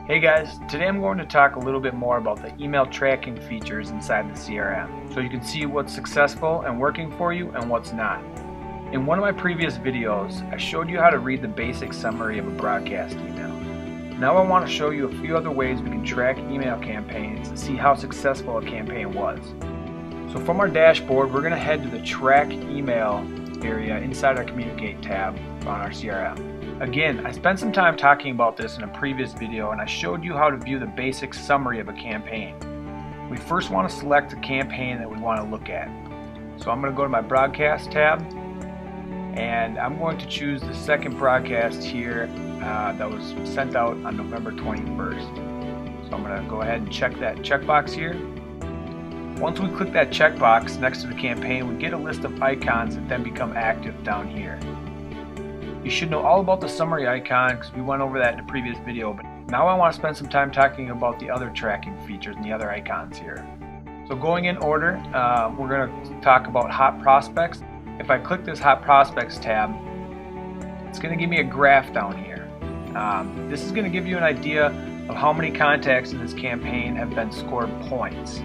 Hey guys, today I'm going to talk a little bit more about the email tracking features inside the CRM so you can see what's successful and working for you and what's not. In one of my previous videos, I showed you how to read the basic summary of a broadcast email. Now I want to show you a few other ways we can track email campaigns and see how successful a campaign was. So from our dashboard, we're going to head to the Track Email area inside our Communicate tab on our CRM. Again, I spent some time talking about this in a previous video and I showed you how to view the basic summary of a campaign. We first want to select the campaign that we want to look at. So I'm going to go to my broadcast tab and I'm going to choose the second broadcast here that was sent out on November 21st. So I'm going to go ahead and check that checkbox here. Once we click that checkbox next to the campaign, we get a list of icons that then become active down here. You should know all about the summary icon because we went over that in a previous video, but now I want to spend some time talking about the other tracking features and the other icons here. So going in order, we're going to talk about hot prospects. If I click this hot prospects tab, it's going to give me a graph down here. This is going to give you an idea of how many contacts in this campaign have been scored points.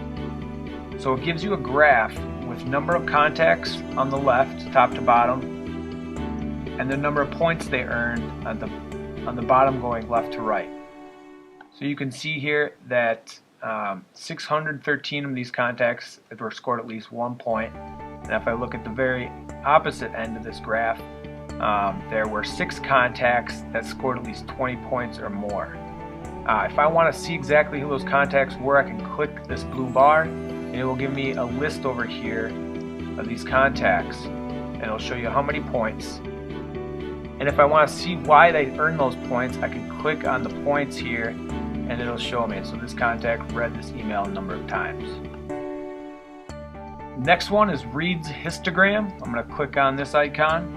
So it gives you a graph with number of contacts on the left, top to bottom, and the number of points they earned on the bottom going left to right. So you can see here that 613 of these contacts were scored at least 1 point. And if I look at the very opposite end of this graph, there were 6 contacts that scored at least 20 points or more. If I want to see exactly who those contacts were, I can click this blue bar and it will give me a list over here of these contacts and it'll show you how many points. And if I want to see why they earned those points, I can click on the points here and it'll show me. So this contact read this email a number of times. Next one is Reads Histogram. I'm going to click on this icon.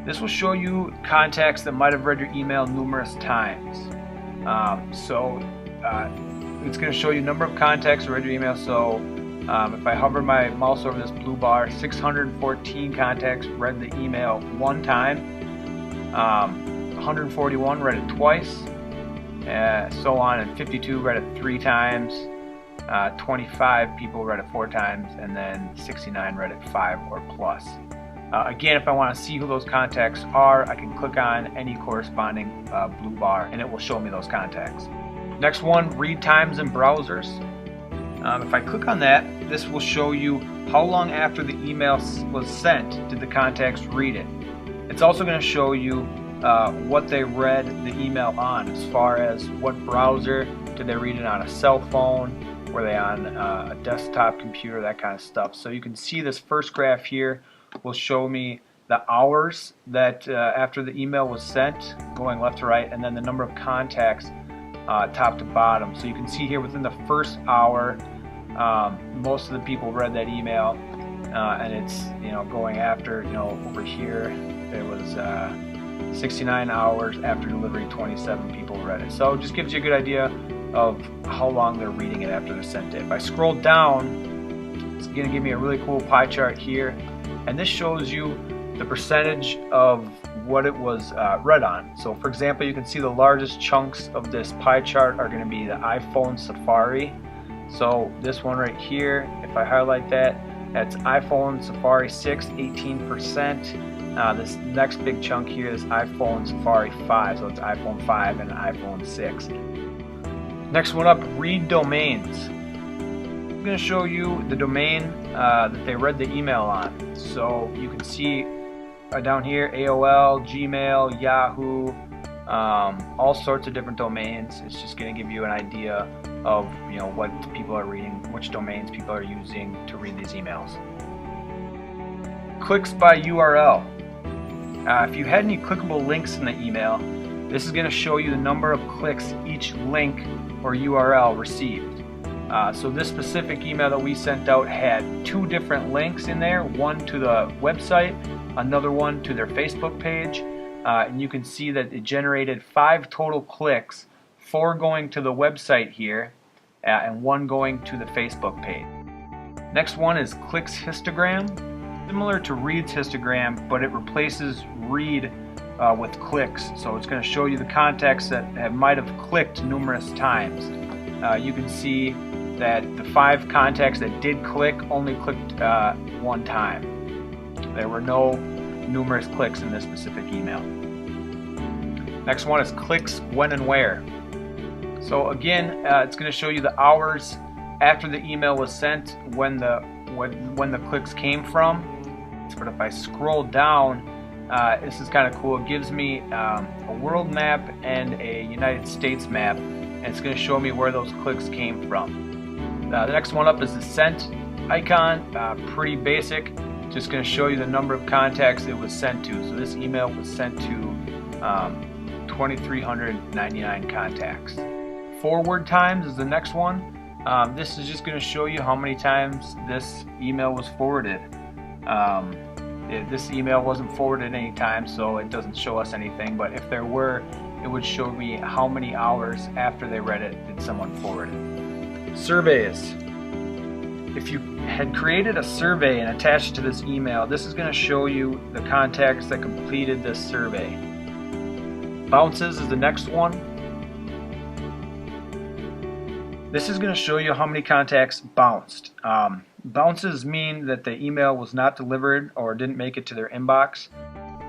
This will show you contacts that might have read your email numerous times. It's going to show you number of contacts that read your email. So if I hover my mouse over this blue bar, 614 contacts read the email 1 time, 141 read it twice, so on, and 52 read it 3 times, 25 people read it 4 times, and then 69 read it 5 or plus. Again, if I want to see who those contacts are, I can click on any corresponding blue bar and it will show me those contacts. Next one, Read Times in Browsers. If I click on that, this will show you how long after the email was sent did the contacts read it. It's also going to show you what they read the email on, as far as what browser. Did they read it on a cell phone? Were they on a desktop computer? That kind of stuff. So you can see this first graph here will show me the hours that after the email was sent, going left to right, and then the number of contacts top to bottom. So you can see here within the first hour, most of the people read that email, and it's going after over here there was 69 hours after delivery, 27 people read it. So it just gives you a good idea of how long they're reading it after they're sent it. If I scroll down, it's going to give me a really cool pie chart here, and this shows you the percentage of what it was read on. So for example, you can see the largest chunks of this pie chart are going to be the iPhone Safari. So this one right here, if I highlight that, that's iPhone Safari 6, 18%. This next big chunk here is iPhone Safari 5, so it's iPhone 5 and an iPhone 6. Next one up, Read Domains. I'm going to show you the domain that they read the email on. So you can see down here, AOL, Gmail, Yahoo, all sorts of different domains. It's just going to give you an idea of what people are reading, which domains people are using to read these emails. Clicks by URL. If you had any clickable links in the email, this is going to show you the number of clicks each link or URL received. So this specific email that we sent out had 2 different links in there, one to the website, another one to their Facebook page, and you can see that it generated 5 total clicks, 4 going to the website here, and 1 going to the Facebook page. Next one is Clicks Histogram. Similar to Reads Histogram, but it replaces Read with clicks. So it's going to show you the contacts that might have clicked numerous times. You can see that the 5 contacts that did click only clicked one time. There were no numerous clicks in this specific email. Next one is clicks when and where. So again, it's going to show you the hours after the email was sent when the clicks came from. But if I scroll down, this is kind of cool. It gives me a world map and a United States map, and it's going to show me where those clicks came from. The next one up is the sent icon. Pretty basic. Just going to show you the number of contacts it was sent to. So this email was sent to 2,399 contacts. Forward times is the next one. This is just going to show you how many times this email was forwarded. This email wasn't forwarded any time, so it doesn't show us anything, but if there were, it would show me how many hours after they read it did someone forward it. Surveys. If you had created a survey and attached it to this email, this is going to show you the contacts that completed this survey. Bounces is the next one. This is going to show you how many contacts bounced. Bounces mean that the email was not delivered or didn't make it to their inbox.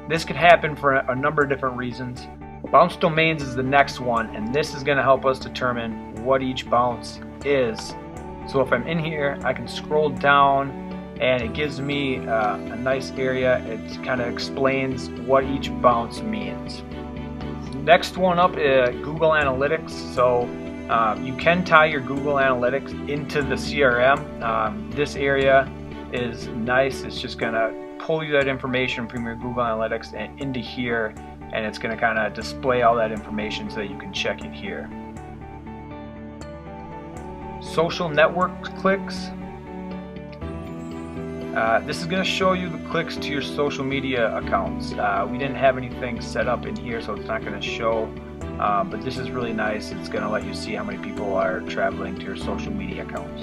This could happen for a number of different reasons. Bounce domains is the next one, and this is going to help us determine what each bounce is. So if I'm in here, I can scroll down and it gives me a nice area. It kind of explains what each bounce means. Next one up is Google Analytics. So you can tie your Google Analytics into the CRM. This area is nice. It's just going to pull you that information from your Google Analytics and into here, and it's going to kind of display all that information so that you can check it here. Social network clicks. This is going to show you the clicks to your social media accounts. We didn't have anything set up in here, so it's not going to show. But this is really nice. It's going to let you see how many people are traveling to your social media accounts.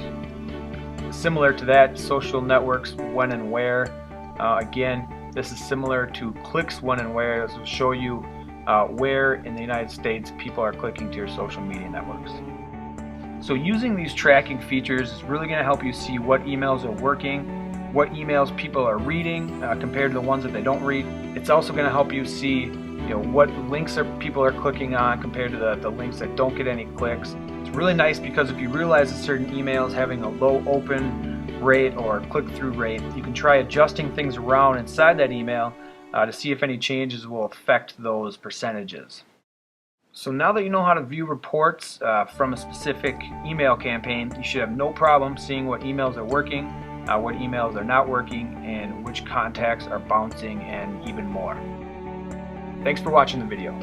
Similar to that, social networks when and where. Again, this is similar to clicks when and where. This will show you where in the United States people are clicking to your social media networks. So using these tracking features is really going to help you see what emails are working, what emails people are reading compared to the ones that they don't read. It's also going to help you see what links people are clicking on compared to the links that don't get any clicks. It's really nice because if you realize that certain emails having a low open rate or click-through rate, you can try adjusting things around inside that email to see if any changes will affect those percentages. So now that you know how to view reports from a specific email campaign, you should have no problem seeing what emails are working, what emails are not working, and which contacts are bouncing, and even more. Thanks for watching the video.